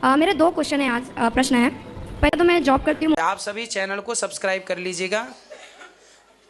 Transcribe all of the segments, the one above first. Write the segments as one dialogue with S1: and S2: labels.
S1: मेरे दो क्वेश्चन है आज प्रश्न है। पहले तो मैं जॉब करती हूँ।
S2: आप सभी चैनल को सब्सक्राइब कर लीजिएगा।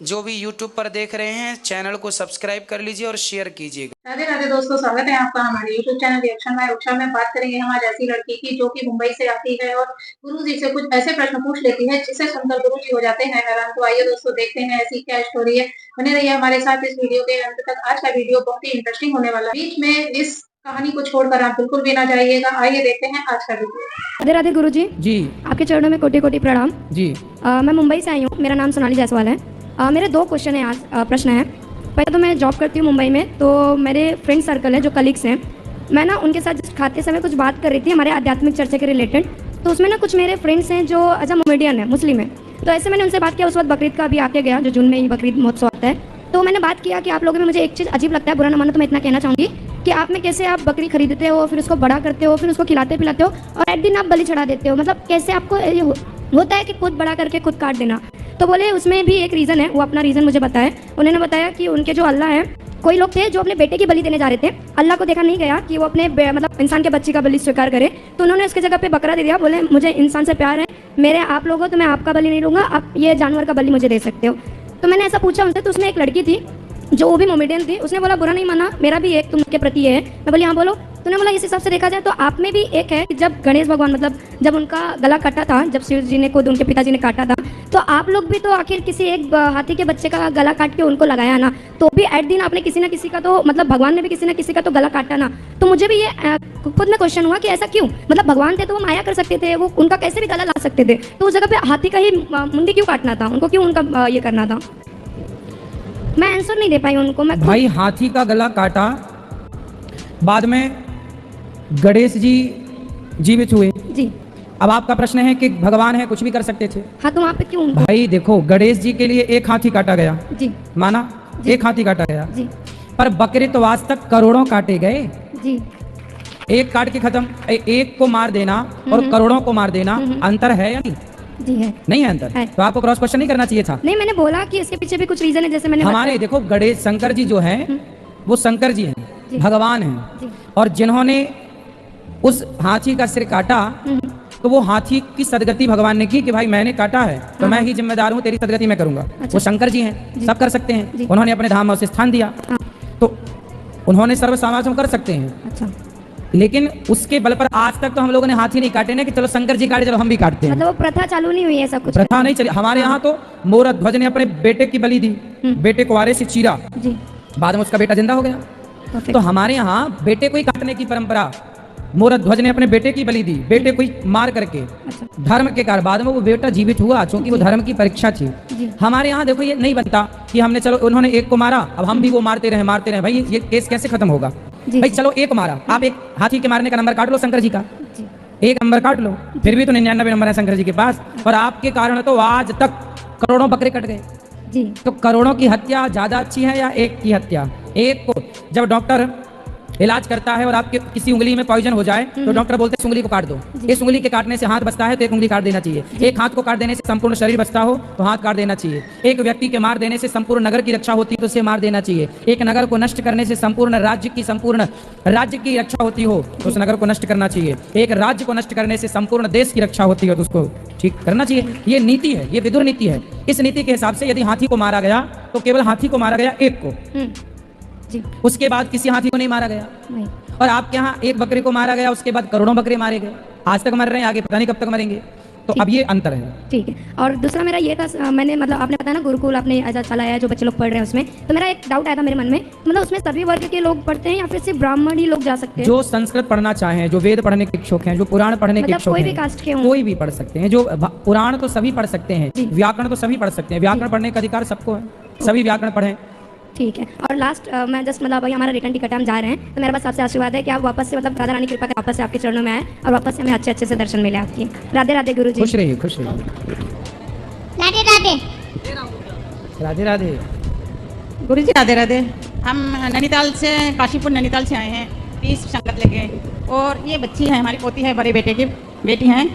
S2: जो भी यूट्यूब पर देख रहे हैं चैनल को सब्सक्राइब कर लीजिए और शेयर कीजिएगा।
S3: राधे राधे दोस्तों, स्वागत है आपका हमारे YouTube channel reaction by Usha में। बात करेंगे हम आज ऐसी लड़की की जो कि मुंबई से आती है और गुरुजी से कुछ ऐसे प्रश्न पूछ लेती है जिसे सुनकर गुरुजी हो जाते हैं हैरान। तो आइए दोस्तों देखते हैं ऐसी क्या स्टोरी है। बने रहिए हमारे साथ इस वीडियो के अंत तक। आज का वीडियो बहुत ही इंटरेस्टिंग होने वाला है। बीच में इस कहानी को छोड़कर आप बिल्कुल भी ना जाइएगा। आइए देखते हैं आज का वीडियो।
S1: राधे राधे गुरुजी
S4: जी
S1: आपके चरणों में कोटि कोटि प्रणाम
S4: जी।
S1: मैं मुंबई से आई हूँ। मेरा नाम सोनाली जायसवाल है। मेरे दो क्वेश्चन है आज प्रश्न है। पहले तो मैं जॉब करती हूँ मुंबई में, तो मेरे फ्रेंड सर्कल है जो कलीग्स हैं, मैं ना उनके साथ जस्ट खाते समय कुछ बात कर रही थी हमारे आध्यात्मिक चर्चा के रिलेटेड। तो उसमें ना कुछ मेरे फ्रेंड्स हैं जो एज अ मोमेडियन है, मुस्लिम है। तो ऐसे मैंने उनसे बात किया। उस वक्त बकरीद का भी आके गया, जो जून में ही बकरीद महोत्सव आता है। तो मैंने बात किया कि आप लोगों में मुझे एक चीज़ अजीब लगता है, बुरा ना मानो तो मैं इतना कहना चाहूँगी कि आप में कैसे आप बकरी खरीदते हो, फिर उसको बड़ा करते हो, फिर उसको खिलाते पिलाते हो और एट दिन आप बलि चढ़ा देते हो। मतलब कैसे आपको ये होता है कि खुद बड़ा करके खुद काट देना। तो बोले उसमें भी एक रीज़न है। वो अपना रीज़न मुझे बताया। उन्होंने बताया कि उनके जो अल्लाह है, कोई लोग थे जो अपने बेटे की बलि देने जा रहे थे। अल्लाह को देखा नहीं गया कि वो अपने मतलब इंसान के बच्चे का बलि स्वीकार करे, तो उन्होंने उसके जगह पे बकरा दे दिया। बोले मुझे इंसान से प्यार है, मेरे आप लोग हो तो मैं आपका बलि नहीं लूँगा, आप ये जानवर का बलि मुझे दे सकते हो। तो मैंने ऐसा पूछा उनसे। तो उसमें एक लड़की थी जो वो भी मोमेडियन थी। उसने बोला बुरा नहीं माना, मेरा भी एक तुमके प्रति है। मैं बोली हाँ बोलो। तो उन्होंने बोला इस हिसाब से देखा जाए तो आप में भी एक है कि जब गणेश भगवान मतलब जब उनका गला काटा था, जब शिव जी ने खुद उनके पिताजी ने काटा था, तो आप लोग भी तो आखिर किसी एक हाथी के बच्चे का गला काट के उनको लगाया ना, तो भी एट दिन आपने किसी ना किसी का तो मतलब भगवान ने भी किसी ना किसी का तो गला काटा ना। तो मुझे भी ये खुद में क्वेश्चन हुआ कि ऐसा क्यों। मतलब भगवान थे तो वो माया कर सकते थे, वो उनका कैसे भी गला ला सकते थे, तो उस जगह पे हाथी का ही मुंडी क्यों काटना था, उनको क्यों उनका ये करना था। मैं आंसर नहीं दे पाई उनको। मैं
S4: भाई हाथी का गला काटा, बाद में गणेश जी जीवित हुए
S1: जी।
S4: अब आपका प्रश्न है कि भगवान है कुछ भी कर सकते थे।
S1: हाँ तो वहाँ पे क्यों उनको?
S4: भाई देखो गणेश जी के लिए एक हाथी काटा गया,
S1: जी
S4: माना
S1: जी।
S4: एक हाथी काटा गया,
S1: जी
S4: पर बकरे तो आज तक करोड़ों काटे गए।
S1: जी
S4: एक काट के खत्म। एक को मार देना और करोड़ों को मार देना अंतर है या नहीं?
S1: जी है।
S4: नहीं है अंतर
S1: है।
S4: तो आपको क्रॉस क्वेश्चन नहीं करना चाहिए था।
S1: नहीं, मैंने बोला कि इसके पीछे भी कुछ रीजन है, जैसे मैंने
S4: हमारे देखो गणेश शंकर जी जो हैं वो शंकर जी हैं,
S1: जी।
S4: भगवान हैं,
S1: जी।
S4: और जिन्होंने उस हाथी का सिर काटा तो वो हाथी की सदगति भगवान ने की कि भाई मैंने काटा है तो मैं ही जिम्मेदार हूँ, तेरी सदगति मैं करूंगा। वो शंकर जी हैं, सब कर सकते हैं।
S1: जी।
S4: उन्होंने अपने धाम में उसे स्थान दिया,
S1: हाँ।
S4: तो उन्होंने सर्व समागम कर सकते हैं।
S1: अच्छा,
S4: लेकिन उसके बल पर आज तक तो हम लोगों ने हाथी नहीं काटे ना कि चलो शंकर जी काटे चलो हम भी काटते हैं।
S1: मतलब वो प्रथा चालू नहीं हुई ऐसा कुछ?
S4: प्रथा नहीं चली हमारे यहाँ तो। मोर ध्वज ने अपने बेटे की बलि दी, बेटे को आरे से चीरा,
S1: जी।
S4: बाद में उसका बेटा जिंदा हो गया। तो हमारे यहाँ बेटे को ही काटने की परंपरा। मोर ध्वज ने अपने बेटे की बलि दी, बेटे को ही मार करके
S1: अच्छा।
S4: धर्म के कारण बाद में वो बेटा जीवित हुआ, क्योंकि वो धर्म की परीक्षा थी।
S1: जी।
S4: हमारे यहाँ देखो ये नहीं बनता कि हमने चलो उन्होंने एक को मारा अब हम भी वो मारते रहे। भाई ये केस कैसे खत्म होगा?
S1: जी।
S4: भाई चलो एक मारा, आप एक हाथी के मारने का नंबर काट लो शंकर जी का,
S1: जी।
S4: एक नंबर काट लो, फिर भी तो 99 नंबर है शंकर जी के पास, और आपके कारण तो आज तक करोड़ों बकरे कट गए।
S1: जी।
S4: तो करोड़ों की हत्या ज्यादा अच्छी है या एक की हत्या? एक को जब डॉक्टर इलाज करता है और आपके किसी उंगली में पॉइजन हो जाए तो डॉक्टर बोलते हैं इस उंगली को काट दो। इस उंगली के काटने से हाथ बचता है तो एक उंगली काट देना चाहिए। एक हाथ को काट देने से संपूर्ण शरीर बचता हो तो हाथ काट देना चाहिए। एक व्यक्ति के मार देने से संपूर्ण नगर की रक्षा होती है तो उसे मार देना चाहिए। एक नगर को नष्ट करने से संपूर्ण राज्य की रक्षा होती हो तो उस नगर को नष्ट करना चाहिए। एक राज्य को नष्ट करने से संपूर्ण देश की रक्षा होती है तो उसको ठीक करना चाहिए। ये नीति है, ये विदुर नीति है। इस नीति के हिसाब से यदि हाथी को मारा गया तो केवल हाथी को मारा गया, एक को,
S1: जी।
S4: उसके बाद किसी हाथी को नहीं मारा गया।
S1: नहीं।
S4: और आपके यहाँ एक बकरे को मारा गया, उसके बाद करोड़ों बकरे मारे गए। आज तक मर रहे हैं, आगे पता नहीं कब तक मरेंगे। तो अब ये अंतर है।
S1: ठीक है। और दूसरा मेरा ये था, मैंने मतलब आपने बताया ना गुरुकुल आपने ऐसा चलाया जो बच्चे लोग पढ़ रहे हैं उसमें, तो मेरा एक डाउट आया था मेरे मन में, मतलब उसमें सभी वर्ग के लोग पढ़ते हैं या फिर सिर्फ ब्राह्मण ही लोग जा सकते हैं?
S4: जो संस्कृत पढ़ना चाहें, जो वेद पढ़ने के इच्छुक हैं, जो पुराण पढ़ने के
S1: मतलब
S4: इच्छुक
S1: कोई भी
S4: हैं,
S1: कास्ट के हों?
S4: कोई भी पढ़ सकते हैं। जो पुराण तो सभी पढ़ सकते हैं,
S1: जी।
S4: व्याकरण तो सभी पढ़ सकते हैं। व्याकरण पढ़ने का अधिकार सबको है, सभी व्याकरण पढ़ें।
S1: ठीक है। और लास्ट मैं जस्ट मतलब भाई हमारा रिटर्न टिकट हम जा रहे हैं, तो मेरे पास आपसे आशीर्वाद है कि आप वापस से मतलब राधा रानी कृपा के वापस से आपके चरणों में आए और वापस से हमें अच्छे अच्छे से दर्शन मिले आपकी। राधे राधे गुरु जी।
S4: खुश रहिए, खुश रहिए।
S5: राधे राधे।
S4: राधे राधे।
S6: गुरु जी राधे राधे। हम नैनीताल से, काशीपुर नैनीताल से आए हैं 30 संगत लेके, और ये बच्ची है हमारी पोती है, बड़े बेटे की बेटी हैं।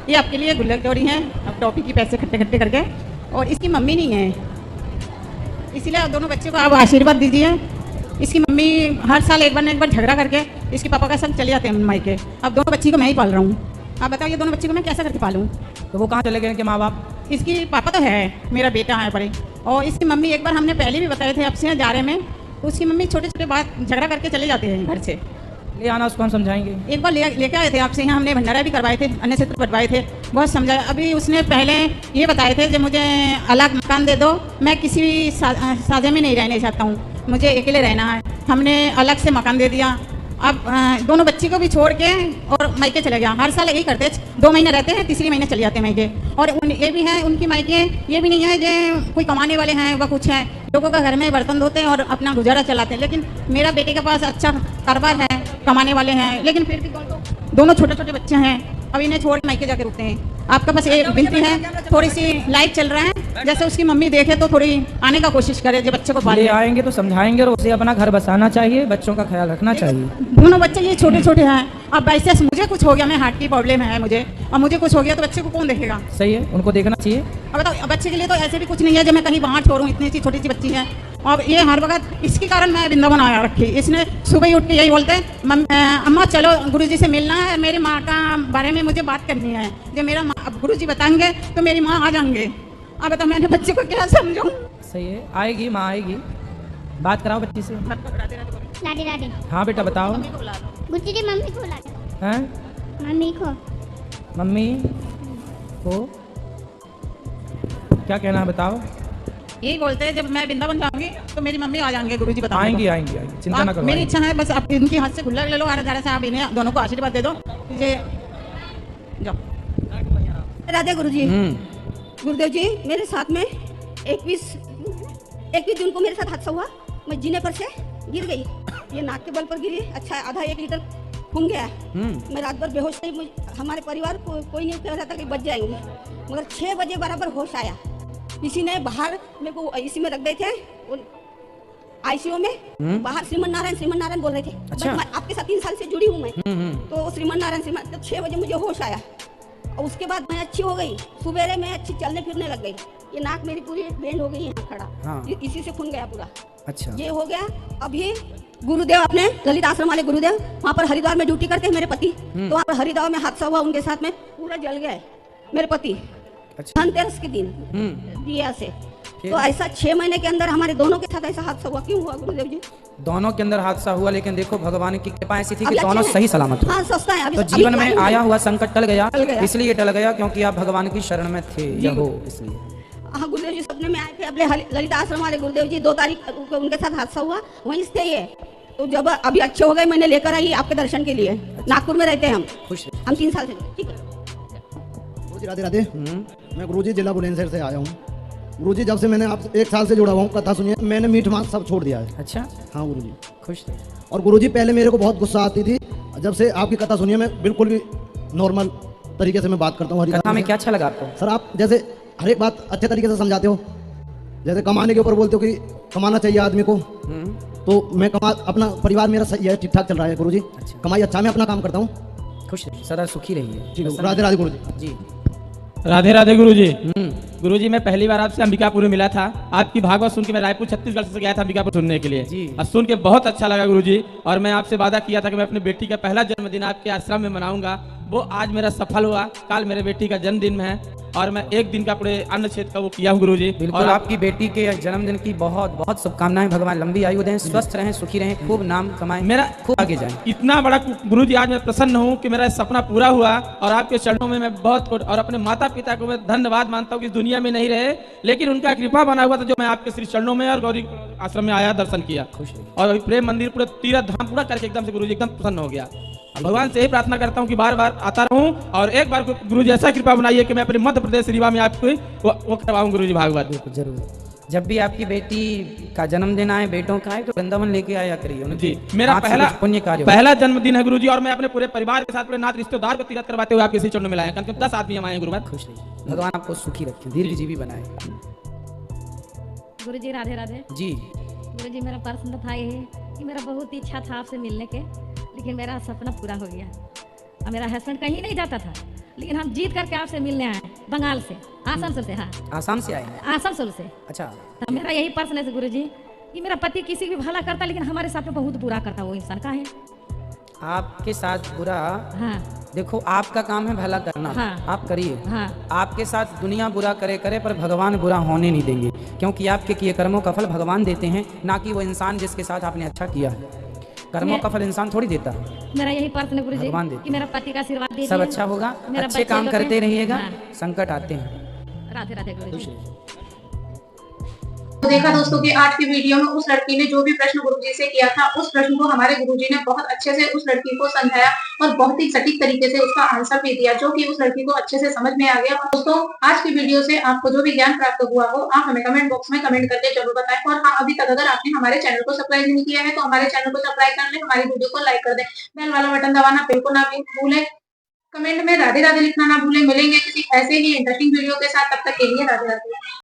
S6: ये आपके लिए गुल्लक जोड़ी हैं, अब टॉफी की पैसे इकट्ठे इकट्ठे करके, और इसकी मम्मी नहीं है, इसलिए दोनों बच्चों को आप आशीर्वाद दीजिए। इसकी मम्मी हर साल एक बार झगड़ा करके इसके पापा का संग चले जाते हैं मायके। अब दोनों बच्ची को मैं ही पाल रहा हूँ। आप बताओ ये दोनों बच्ची को मैं कैसे करके पालूँ?
S4: तो वो कहाँ चले गए इनके माँ बाप?
S6: इसकी पापा तो है, मेरा बेटा है बड़े, और इसकी मम्मी एक बार हमने पहले भी बताए थे आपसे जा रहे में, तो उसकी मम्मी छोटे छोटे बात झगड़ा करके चले जाते हैं घर से।
S4: ले आना, उसको हम समझाएंगे।
S6: एक बार लेके आए थे आपसे यहाँ, हमने भंडारा भी करवाए थे, अन्य क्षेत्र बनवाए थे, बहुत समझाया। अभी उसने पहले ये बताए थे जब मुझे अलग मकान दे दो, मैं किसी भी साझे में नहीं रहना चाहता हूँ, मुझे अकेले रहना है। हमने अलग से मकान दे दिया। अब दोनों बच्ची को भी छोड़ के और मायके चले गया। हर साल यही करते, 2 महीने रहते हैं, तीसरी महीने चले जाते हैं मायके। और ये भी है उनकी मायके, ये भी नहीं है जो कोई कमाने वाले हैं वह कुछ है, लोगों का घर में बर्तन धोते हैं और अपना गुजारा चलाते हैं। लेकिन मेरा बेटे के पास अच्छा कारोबार है, कमाने वाले हैं, लेकिन फिर भी दोनों छोटे छोटे बच्चे हैं। अब इन्हें छोड़ मायके जाके रुकते हैं। आपका बस एक विनती है, थोड़ी सी लाइव चल रहा है, जैसे उसकी मम्मी देखे तो थोड़ी आने का कोशिश करे, जो बच्चे को
S4: ले
S6: पाले।
S4: आएंगे तो समझाएंगे और उसे अपना घर बसाना चाहिए, बच्चों का ख्याल रखना चाहिए।
S6: दोनों बच्चे ये छोटे छोटे हैं। अब वैसे मुझे कुछ हो गया, मैं हार्ट की प्रॉब्लम है मुझे, और मुझे कुछ हो गया तो बच्चे को कौन देखेगा?
S4: सही है, उनको देखना चाहिए।
S6: अब बताओ, बच्चे के लिए तो ऐसे भी कुछ नहीं है जो मैं कहीं बाहर छोड़ूं, इतनी सी छोटी सी बच्ची है। और ये हर वक्त इसके कारण मैं वृंदावन आया रखी। इसने सुबह ही उठ के यही बोलते हैं, अम्मा चलो गुरुजी से मिलना है, मेरी माँ का बारे में मुझे बात करनी है, जो मेरा अब गुरुजी बताएंगे तो मेरी माँ आ जाएंगे। अब बताओ मैंने बच्चे को क्या समझाऊं?
S4: सही है, आएगी माँ आएगी, बात कराओ बच्ची से।
S5: राधे राधे।
S4: हाँ बेटा बताओ।
S5: गुच्ची की मम्मी को ला दो।
S4: हैं?
S5: मम्मी को।
S4: मम्मी को क्या कहना है बताओ।
S6: यही बोलते हैं जब मैं वृंदावन जाऊंगी तो मेरी मम्मी आ जाएंगे, गुरुजी बताएंगे।
S4: आएंगी आएंगी आएंगी, चिंता ना करो।
S6: मेरी इच्छा है बस आप इनके हाथ से खुला ले लो, आरा से आप इन्हें दोनों को आशीर्वाद दे दो। ये जाओ।
S7: राधे गुरुजी। गुरुदेव जी, मेरे साथ में 21 जून को मेरे साथ हादसा हुआ। मैं जीने पर से गिर गई, ये नाक के बल पर गिरी। अच्छा आधा 1 लीटर खून गया। मैं रात भर बेहोश थी। हमारे परिवार को कोई नहीं कह रहा था कि बच जाएंगे, मगर 6 बजे बराबर होश आया। किसी ने बाहर मेरे को इसी में रख गए थे आईसीयू में। बाहर श्रीमन नारायण बोल रहे थे।
S4: अच्छा।
S7: मैं आपके साथ 3 साल से जुड़ी हूँ मैं। तो श्रीमन नारायण तो 6 बजे मुझे होश आया और उसके बाद मैं अच्छी हो गई। सुबेरे में अच्छी चलने फिरने लग गई। ये नाक मेरी पूरी बेंड हो गई यहाँ खड़ा।
S4: हाँ।
S7: इसी से खून गया पूरा।
S4: अच्छा।
S7: ये हो गया। अभी गुरुदेव अपने ललित आश्रम वाले गुरुदेव वहाँ पर हरिद्वार में ड्यूटी करते हैं मेरे पति। तो वहाँ पर हरिद्वार में हादसा हुआ, उनके साथ में पूरा जल गया मेरे पति।
S4: अच्छा।
S7: धनतेरस के दिन दिया से। तो ऐसा 6 महीने के अंदर हमारे दोनों के साथ ऐसा हादसा हुआ। क्यों हुआ गुरुदेव जी?
S4: दोनों के अंदर हादसा हुआ, लेकिन देखो भगवान की कृपा ऐसी थी कि
S7: अभी
S4: दोनों
S7: अच्छे हैं।
S4: सही सलामत हुए।
S7: हाँ सस्ता है अभी।
S4: तो जीवन में आया हुआ संकट टल गया,
S7: टल गया।
S4: इसलिए टल गया क्योंकि आप भगवान की शरण में थे। यह हो इसलिए।
S7: हाँ गुरुदेव जी सपने में आए थे अपने ललित आश्रम वाले गुरुदेव जी। 2 तारीख को उनके साथ हादसा हुआ, वहीं थे ये। तो जब अभी अच्छे हो गए, मैंने लेकर आई आपके दर्शन के लिए। नागपुर में रहते हैं हम।
S4: खुश रहिए।
S7: हम 3 साल से। ठीक है
S8: गुरुजी राधे राधे। मैं गुरुजी जिला बुलंदशहर से आया हूँ। गुरुजी जब से मैंने आप 1 साल से जुड़ा हुआ हूँ, कथा सुनिए, मैंने मीठ मांस सब छोड़ दिया है।
S4: अच्छा।
S8: हाँ गुरुजी।
S4: खुश रहिए।
S8: और गुरुजी पहले मेरे को बहुत गुस्सा आती थी, जब से आपकी कथा सुनिए मैं बिल्कुल भी नॉर्मल तरीके से मैं बात करता हूँ।
S4: कथा में क्या अच्छा लगा आपको?
S8: सर आप जैसे हर एक बात अच्छे तरीके से समझाते हो। जैसे कमाने के ऊपर बोलते हो कि कमाना चाहिए आदमी को, तो मैं अपना परिवार मेरा सही है, ठीक ठाक चल रहा है गुरुजी।
S4: अच्छा।
S8: कमाई अच्छा मैं अपना काम करता हूँ।
S4: खुश रहिए, सदा सुखी रहिए।
S8: राधे राधे गुरुजी।
S4: जी।
S9: राधे राधे गुरुजी। गुरुजी मैं पहली बार आपसे अंबिकापुर में मिला था। आपकी भागवत सुन के मैं रायपुर छत्तीसगढ़ से गया था अंबिकापुर सुनने के लिए
S4: जी।
S9: और सुन के बहुत अच्छा लगा गुरुजी। और मैं आपसे वादा किया था कि मैं अपनी बेटी का पहला जन्मदिन आपके आश्रम में मनाऊंगा, वो आज मेरा सफल हुआ। कल मेरे बेटी का जन्मदिन है और मैं 1 दिन का पूरे अन्न क्षेत्र का वो किया हूँ गुरुजी।
S4: बिल्कुल। और आपकी बेटी के जन्मदिन की बहुत बहुत शुभकामनाएं। भगवान लंबी आयु दें, स्वस्थ रहें, सुखी रहें, खूब नाम कमाएं,
S9: मेरा
S4: खूब आगे जाएं।
S9: इतना बड़ा गुरुजी आज मैं प्रसन्न हूँ कि मेरा सपना पूरा हुआ और आपके चरणों में मैं बहुत और अपने माता पिता को मैं धन्यवाद मानता हूँ कि इस दुनिया में नहीं रहे, लेकिन उनका कृपा बना हुआ था जो मैं आपके श्री चरणों में और गौरी आश्रम में आया, दर्शन किया। और अभी प्रेम मंदिर पूरे तीर्थ धाम पूरा करके एकदम से गुरुजी एकदम प्रसन्न हो गया। भगवान से यही प्रार्थना करता हूँ कि बार बार आता रहूं और एक बार गुरुजी ऐसा कृपा बनाइए कि मैं अपने मध्य प्रदेश रीवा में आपको वो करवाऊं गुरुजी भागवत।
S4: जरूर। जब भी आपकी बेटी का जन्मदिन आए, बेटों का आए, तो वृंदावन लेके आया करिए।
S9: जी। मेरा पहला जन्मदिन है गुरुजी और मैं अपने पूरे परिवार के साथ पूरे नाथ रिश्तेदार को तीर्थ करवाते हुए आपके श्री चरणों में लाया। कम से कम 10 आदमी हम आए गुरुवार।
S4: खुश रहिए, भगवान आपको सुखी रखे, दीर्घजीवी बनाए।
S10: गुरुजी राधे राधे।
S4: जी।
S10: गुरुजी मेरा प्रश्न था ये कि मेरा बहुत इच्छा था आपसे मिलने के, लेकिन मेरा सपना पूरा हो गया। और मेरा हस्बैंड कहीं नहीं जाता था, लेकिन हम जीत करके आपसे मिलने आए बंगाल से, आसनसोल से। हाँ
S4: आसाम से आए हैं?
S10: आसनसोल से।
S4: अच्छा।
S10: तो मेरा यही प्रश्न है गुरुजी कि मेरा पति किसी भी भला करता, लेकिन हमारे साथ में बहुत बुरा करता। वो इंसान का है?
S4: आपके साथ बुरा,
S10: हाँ
S4: देखो आपका काम है भला करना,
S10: हाँ।
S4: आप करिए।
S10: हाँ
S4: आपके साथ दुनिया बुरा करे करे पर भगवान बुरा होने नहीं देंगे, क्योंकि आपके किए कर्मों का फल भगवान देते हैं, ना कि वो इंसान जिसके साथ आपने अच्छा किया है। कर्मों का फल इंसान थोड़ी देता है,
S10: मेरा यही प्रार्थना गुरु जी
S4: भगवान देते
S10: कि मेरा पति का आशीर्वाद दीजिए।
S4: सब अच्छा होगा,
S10: मेरा
S4: अच्छे
S10: बच्चे
S4: काम
S10: लोग
S4: करते
S10: हैं।
S4: रहिएगा,
S10: हाँ।
S4: संकट आते हैं।
S10: राधे राधे गुरु जी।
S3: तो देखा दोस्तों कि आज की वीडियो में उस लड़की ने जो भी प्रश्न गुरुजी से किया था, उस प्रश्न को हमारे गुरुजी ने बहुत अच्छे से उस लड़की को समझाया और बहुत ही सटीक तरीके से उसका आंसर भी दिया, जो कि उस लड़की को अच्छे से समझ में आ गया। और दोस्तों आज की वीडियो से आपको जो भी ज्ञान प्राप्त हुआ हो, आप हमें कमेंट बॉक्स में कमेंट करके जरूर बताएं। और हाँ, अभी तक अगर आपने हमारे चैनल को सब्सक्राइब नहीं किया है तो हमारे चैनल को सब्सक्राइब कर लें, हमारी वीडियो को लाइक कर दें, बेल वाला बटन दबाना बिल्कुल ना भूलें, कमेंट में राधे राधे लिखना ना भूलें। मिलेंगे किसी ऐसे ही इंटरेस्टिंग वीडियो के साथ, तब तक के लिए राधे राधे।